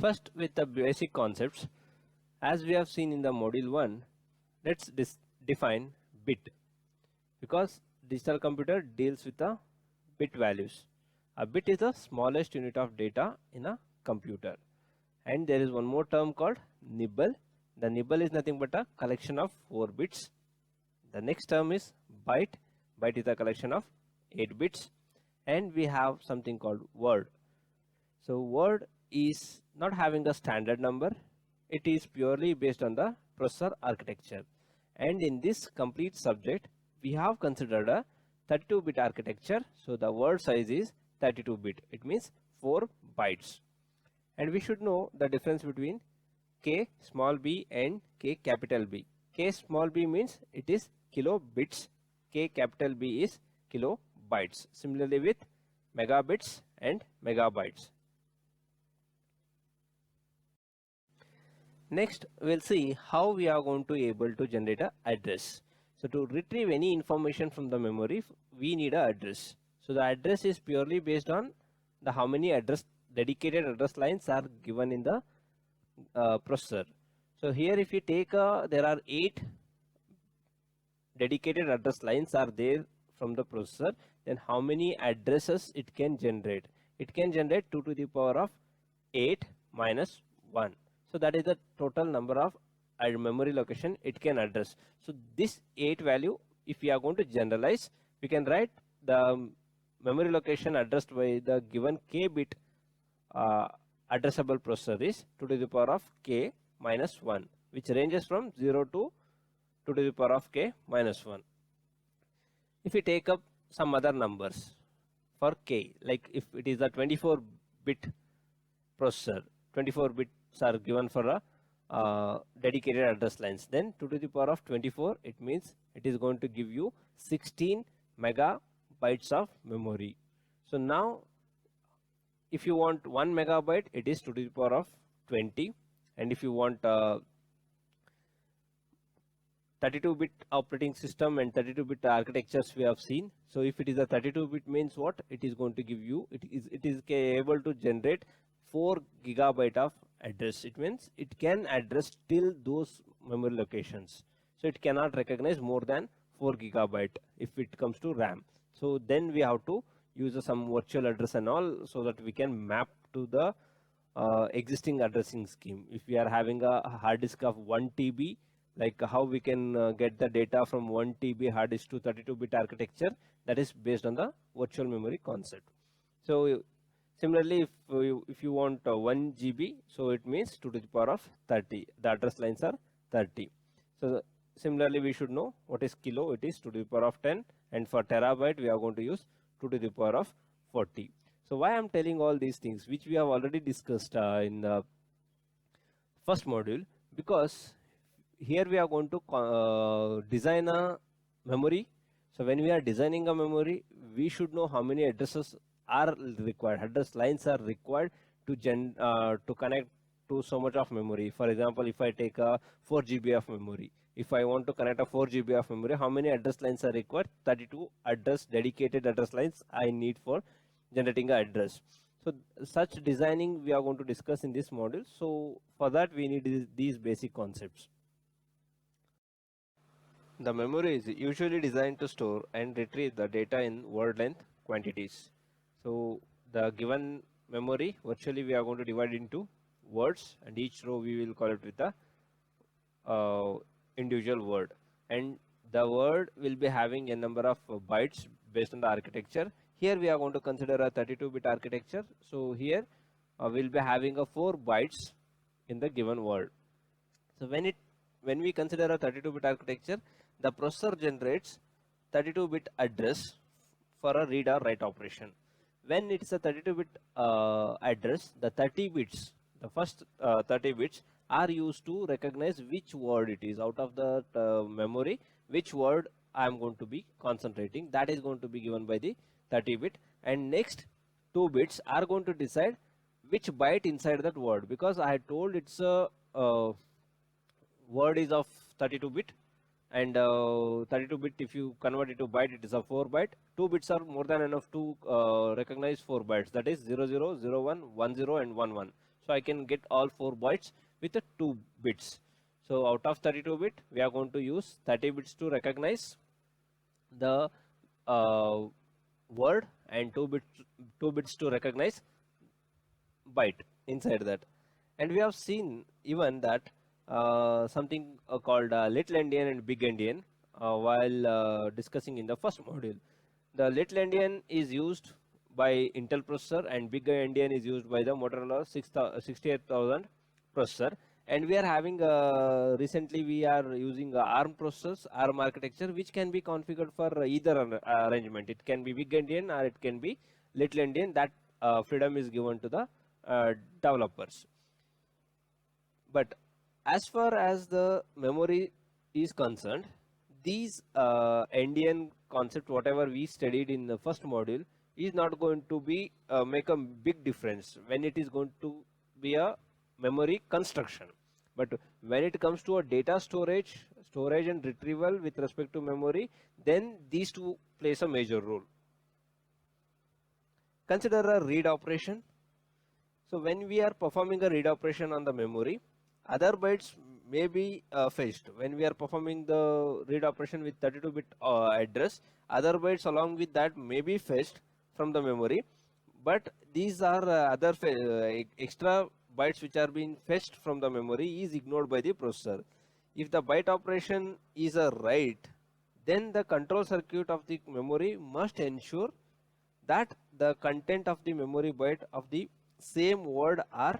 First, with the basic concepts, as we have seen in the module 1, let's define bit, because digital computer deals with the bit values. A bit is the smallest unit of data in a computer. And there is one more term called nibble. The nibble is nothing but a collection of 4 bits. The next term is byte. Byte is a collection of 8 bits. And we have something called word. So word is not having a standard number. It is purely based on the processor architecture. And in this complete subject, we have considered a 32-bit architecture. So the word size is 32-bit. It means 4 bytes. And we should know the difference between K small b and K capital B. K small b means it is kilobits. K capital B is kilobytes. Similarly with megabits and megabytes. Next, we'll see how we are going to be able to generate an address. So to retrieve any information from the memory, we need an address. So the address is purely based on the how many dedicated address lines are given in the processor. So here if you take there are 8 dedicated address lines are there from the processor, then how many addresses it can generate? It can generate 2 to the power of 8 minus 1. So that is the total number of memory location it can address. So this 8 value, if we are going to generalize, we can write the memory location addressed by the given k bit addressable processor is 2 to the power of k minus 1, which ranges from 0 to 2 to the power of k minus 1. If we take up some other numbers for k, like if it is a 24-bit processor, 24 bits are given for a dedicated address lines, then 2 to the power of 24, it means it is going to give you 16 megabytes of memory. So now if you want 1 megabyte, it is 2 to the power of 20, and if you want 32-bit operating system and 32-bit architectures we have seen. So if it is a 32-bit means what it is going to give you, it is able to generate 4 gigabyte of address. It means it can address till those memory locations. So it cannot recognize more than 4 gigabyte if it comes to RAM. So then we have to use some virtual address and all, so that we can map to the existing addressing scheme. If we are having a hard disk of 1 TB, like how we can get the data from 1 TB hard disk to 32-bit architecture, that is based on the virtual memory concept. So similarly, if you want 1 GB, so it means 2 to the power of 30. The address lines are 30. So similarly, we should know what is kilo. It is 2 to the power of 10, and for terabyte, we are going to use 2 to the power of 40. So why I'm telling all these things, which we have already discussed in the first module, because here we are going to design a memory. So when we are designing a memory, we should know how many addresses are required, address lines are required to connect to so much of memory. For example, if I take a 4 GB of memory, if I want to connect a 4 GB of memory, how many address lines are required? 32 dedicated address lines I need for generating an address. So such designing we are going to discuss in this module. So for that we need these basic concepts. The memory is usually designed to store and retrieve the data in word length quantities. So the given memory, virtually we are going to divide into words, and each row we will call it with the individual word, and the word will be having a number of bytes based on the architecture. Here we are going to consider a 32-bit architecture. So here we'll be having a 4 bytes in the given word. So when we consider a 32-bit architecture, the processor generates 32-bit address for a read or write operation. When it's a 32-bit address, the 30 bits, the first 30 bits are used to recognize which word it is out of the memory, which word I am going to be concentrating. That is going to be given by the 30-bit, and next 2 bits are going to decide which byte inside that word, because I told it's a word is of 32 bit, and 32 bit, if you convert it to byte, it is a 4 byte. 2 bits are more than enough to recognize 4 bytes, that is 00, 01, 10 and 11. So I can get all 4 bytes with the 2 bits. So out of 32 bit, we are going to use 30 bits to recognize the word, and 2 bits to recognize byte inside that. And we have seen even that something called little endian and big endian while discussing in the first module. The little endian is used by Intel processor, and big endian is used by the Motorola 68000 processor. And we are having recently we are using ARM processors, ARM architecture, which can be configured for either arrangement. It can be big endian or it can be little endian. That freedom is given to the developers. But as far as the memory is concerned, these endian concept, whatever we studied in the first module, is not going to be make a big difference when it is going to be a memory construction. But when it comes to a data storage and retrieval with respect to memory, then these two plays a major role. Consider a read operation. So when we are performing a read operation on the memory, other bytes may be fetched. When we are performing the read operation with 32-bit address, other bytes along with that may be fetched from the memory, but these are other extra bytes which are being fetched from the memory is ignored by the processor. If the byte operation is a write, then the control circuit of the memory must ensure that the content of the memory byte of the same word are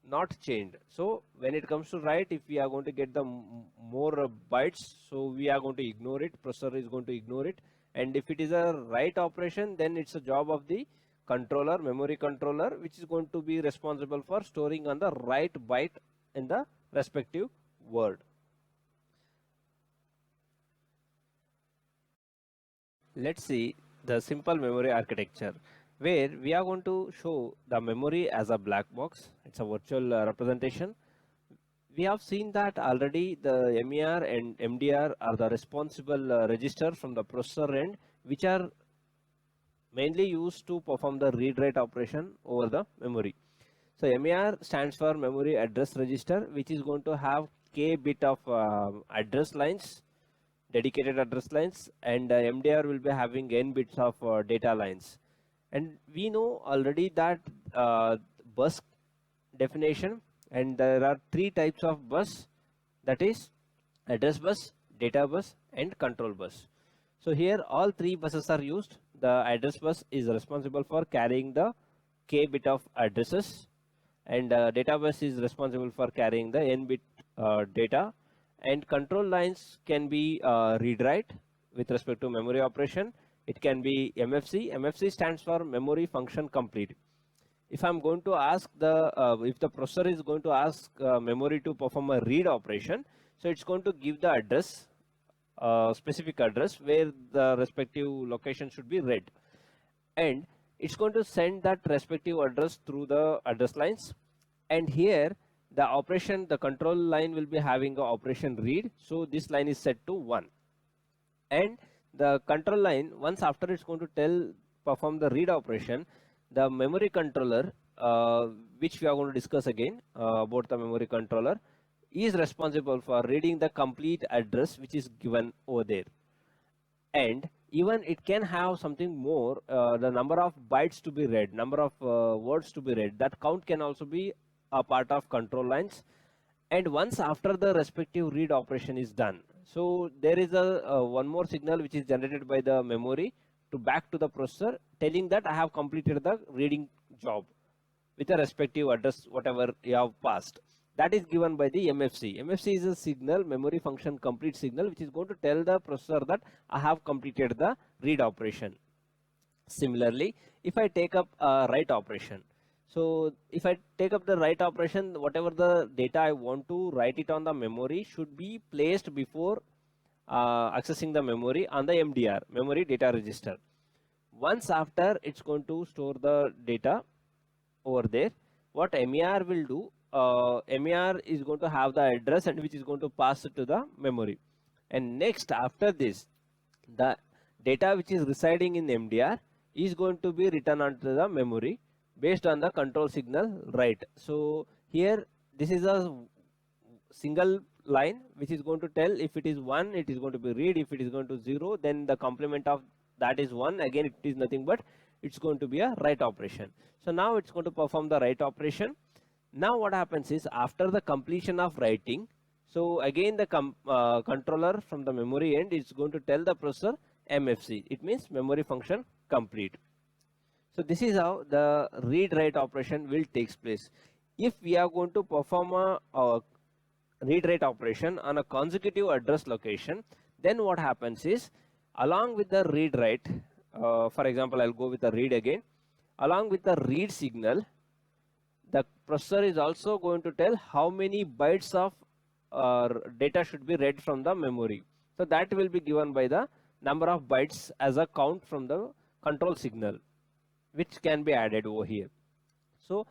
not changed. So when it comes to write, if we are going to get the more bytes, so we are going to ignore it, processor is going to ignore it. And if it is a write operation, then it's a job of the controller, memory controller, which is going to be responsible for storing on the right byte in the respective word. Let's see the simple memory architecture, where we are going to show the memory as a black box. It's a virtual representation. We have seen that already the MER and MDR are the responsible register from the processor end, which are mainly used to perform the read-write operation over the memory. So MER stands for memory address register, which is going to have k bit of address lines, dedicated address lines, and MDR will be having n bits of data lines. And we know already that bus definition, and there are 3 types of bus, that is address bus, data bus and control bus. So here all 3 buses are used. The address bus is responsible for carrying the k bit of addresses, and data bus is responsible for carrying the n bit data, and control lines can be read write with respect to memory operation. It can be MFC. MFC stands for memory function complete. If I'm going to ask if the processor is going to ask memory to perform a read operation, so it's going to give the address, specific address where the respective location should be read, and it's going to send that respective address through the address lines. And here the operation, the control line will be having a operation read, so this line is set to 1, and the control line, once after it's going to perform the read operation, the memory controller, which we are going to discuss again about the memory controller, is responsible for reading the complete address which is given over there. And even it can have something more, the number of bytes to be read, number of words to be read, that count can also be a part of control lines. And once after the respective read operation is done, so there is a one more signal which is generated by the memory to back to the processor, telling that I have completed the reading job with a respective address whatever you have passed. That is given by the MFC. MFC is a signal, memory function complete signal, which is going to tell the processor that I have completed the read operation. Similarly, if I take up a write operation, so if I take up the write operation, whatever the data I want to write it on the memory should be placed before accessing the memory on the MDR, memory data register. Once after it's going to store the data, over there. What MER will do, MER is going to have the address and which is going to pass it to the memory. And next, after this, the data which is residing in MDR is going to be written onto the memory based on the control signal write. So here this is a single line which is going to tell if it is 1 it is going to be read, if it is going to 0 then the complement of that is 1, again it is nothing but it's going to be a write operation. So now it's going to perform the write operation. Now what happens is after the completion of writing, so again the controller from the memory end is going to tell the processor MFC, it means memory function complete. So this is how the read write operation will takes place. If we are going to perform a read write operation on a consecutive address location, then what happens is along with the read write, for example I'll go with the read again, along with the read signal the processor is also going to tell how many bytes of data should be read from the memory. So that will be given by the number of bytes as a count from the control signal which can be added over here. So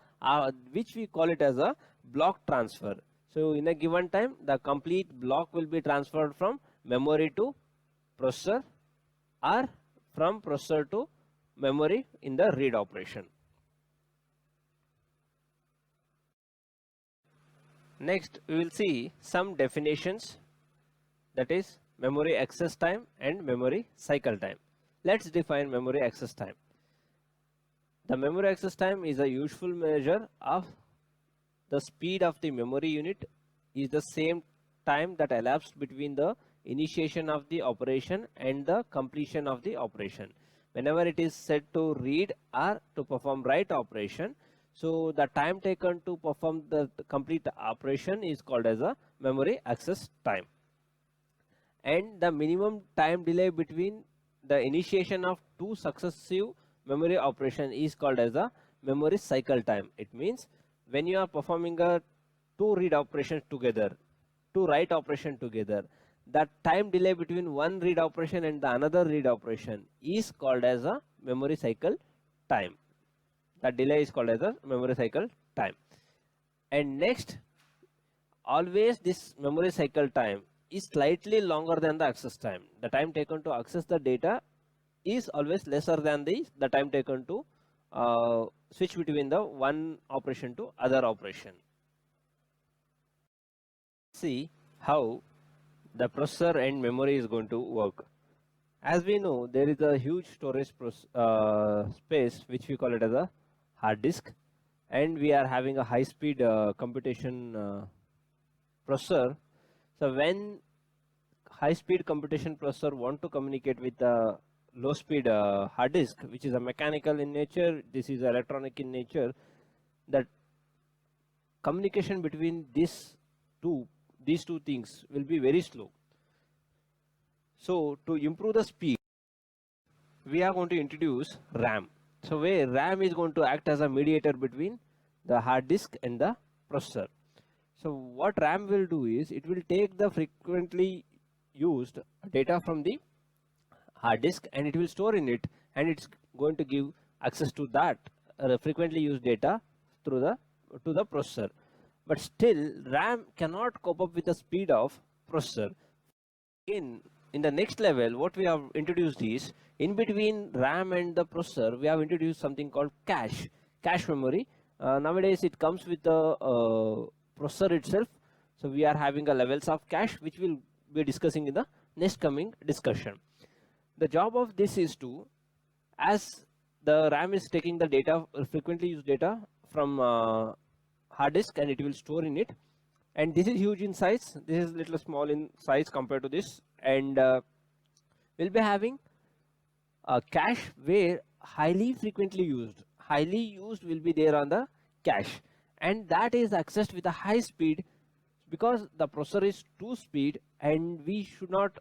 which we call it as a block transfer. So in a given time the complete block will be transferred from memory to processor or from processor to memory in the read operation. Next we will see some definitions, that is memory access time and memory cycle time. Let's define memory access time. The memory access time is a useful measure of the speed of the memory unit is the same time that elapsed between the initiation of the operation and the completion of the operation. Whenever it is set to read or to perform write operation, so the time taken to perform the complete operation is called as a memory access time. And the minimum time delay between the initiation of two successive memory operation is called as a memory cycle time. It means when you are performing a two read operations together, two write operation together, the time delay between one read operation and the another read operation is called as a memory cycle time. That delay is called as a memory cycle time. And next, always this memory cycle time is slightly longer than the access time. The time taken to access the data is always lesser than the time taken to switch between the one operation to other operation. See how the processor and memory is going to work. As we know, there is a huge storage space which we call it as a hard disk, and we are having a high speed computation processor. So when high speed computation processor want to communicate with the low speed hard disk, which is a mechanical in nature, this is electronic in nature, that communication between these two things will be very slow. So to improve the speed, we are going to introduce RAM. So where RAM is going to act as a mediator between the hard disk and the processor. So what RAM will do is it will take the frequently used data from the hard disk and it will store in it, and it's going to give access to that frequently used data through the processor. But still RAM cannot cope up with the speed of processor. In the next level, what we have introduced is, in between RAM and the processor, we have introduced something called cache memory. Nowadays it comes with the processor itself. So we are having a levels of cache which we'll be discussing in the next coming discussion. The job of this is to, as the RAM is taking the data, frequently used data from hard disk, and it will store in it, and this is huge in size, this is little small in size compared to this, and we'll be having a cache where highly used will be there on the cache, and that is accessed with a high speed because the processor is too speed, and we should not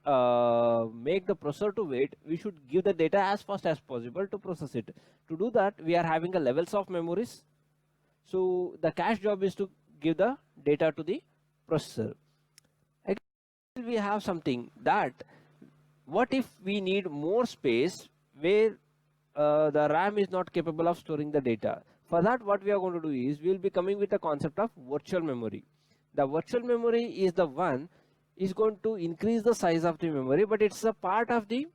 make the processor to wait. We should give the data as fast as possible to process it. To do that, we are having a levels of memories. So the cache job is to give the data to the processor. Again, we have something that, what if we need more space where the RAM is not capable of storing the data? For that, what we are going to do is we will be coming with the concept of virtual memory. The virtual memory is the one is going to increase the size of the memory, but it's a part of the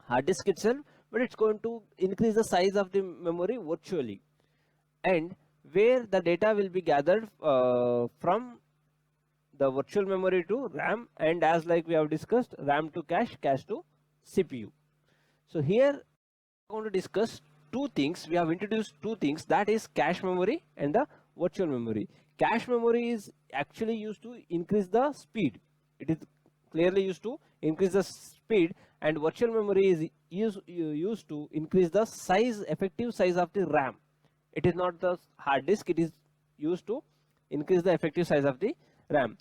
hard disk itself, but it's going to increase the size of the memory virtually, and where the data will be gathered from the virtual memory to RAM, and as like we have discussed, RAM to cache, cache to CPU. So here we are going to discuss two things. We have introduced two things, that is cache memory and the virtual memory. Cache memory is actually used to increase the speed. It is clearly used to increase the speed, and virtual memory is used to increase the size, effective size of the RAM. It is not the hard disk, it is used to increase the effective size of the RAM.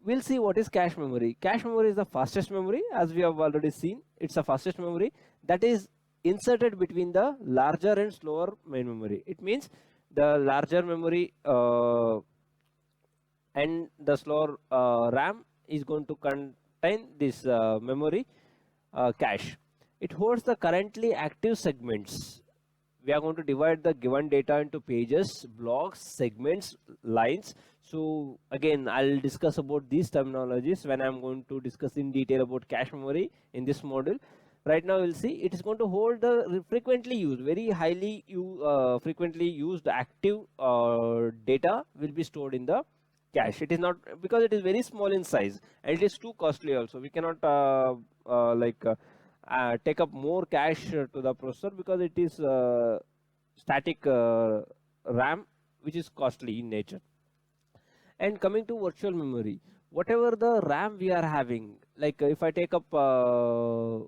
We'll see what is cache memory. Cache memory is the fastest memory, as we have already seen. It's the fastest memory that is inserted between the larger and slower main memory. It means the larger memory and the slower RAM is going to contain this memory cache. It holds the currently active segments. We are going to divide the given data into pages, blocks, segments, lines. So again, I'll discuss about these terminologies when I'm going to discuss in detail about cache memory in this module. Right now we'll see it is going to hold the frequently used, very highly frequently used active data will be stored in the cache. It is not, because it is very small in size and it is too costly also. We cannot take up more cache to the processor, because it is static RAM, which is costly in nature. And coming to virtual memory, whatever the RAM we are having, like if I take up a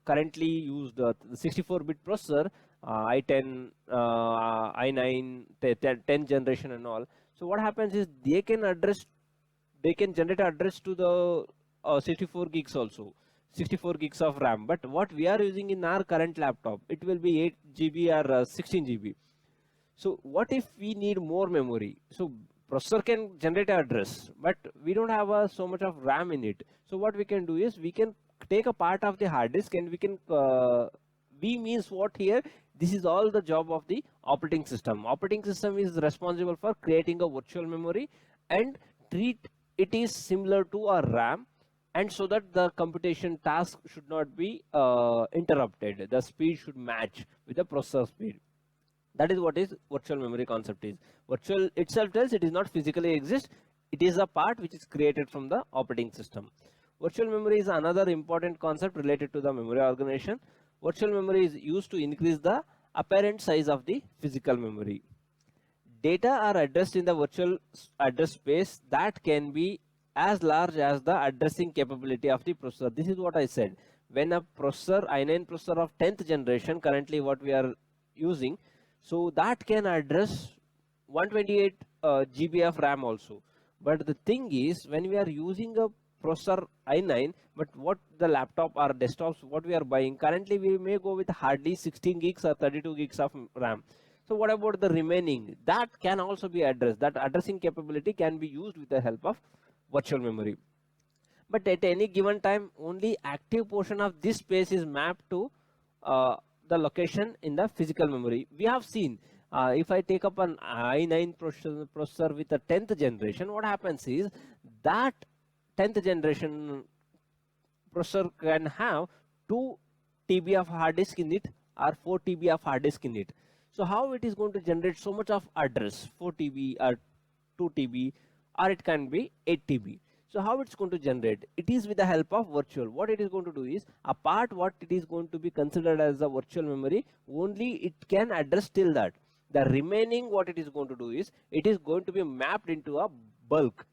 currently used 64-bit processor, i10, i9, 10 generation and all. So what happens is they can generate address to the 64 gigs also. 64 gigs of RAM, but what we are using in our current laptop, it will be 8 GB or 16 GB. So what if we need more memory? So processor can generate an address, but we don't have so much of RAM in it. So what we can do is we can take a part of the hard disk, and we can we means what here, this is all the job of the operating system. Operating system is responsible for creating a virtual memory and treat it is similar to a RAM, and so that the computation task should not be interrupted. The speed should match with the processor speed. That is what is virtual memory concept is. Virtual itself tells it is not physically exist. It is a part which is created from the operating system. Virtual memory is another important concept related to the memory organization. Virtual memory is used to increase the apparent size of the physical memory. Data are addressed in the virtual address space that can be as large as the addressing capability of the processor. This is what I said. When a processor, i9 processor of 10th generation, currently what we are using, so that can address 128 GB of RAM also. But the thing is, when we are using a processor i9, but what the laptop or desktops, what we are buying, currently we may go with hardly 16 gigs or 32 gigs of RAM. So what about the remaining? That can also be addressed. That addressing capability can be used with the help of virtual memory. But at any given time, only active portion of this space is mapped to the location in the physical memory. We have seen if I take up an i9 processor with a 10th generation, what happens is that 10th generation processor can have 2 TB of hard disk in it or 4 TB of hard disk in it. So how it is going to generate so much of address, 4 TB or 2 TB, or it can be 8 TB. So how it's going to generate? It is with the help of virtual. What it is going to do is, apart what it is going to be considered as a virtual memory, only it can address till that. The remaining what it is going to do is, it is going to be mapped into a bulk.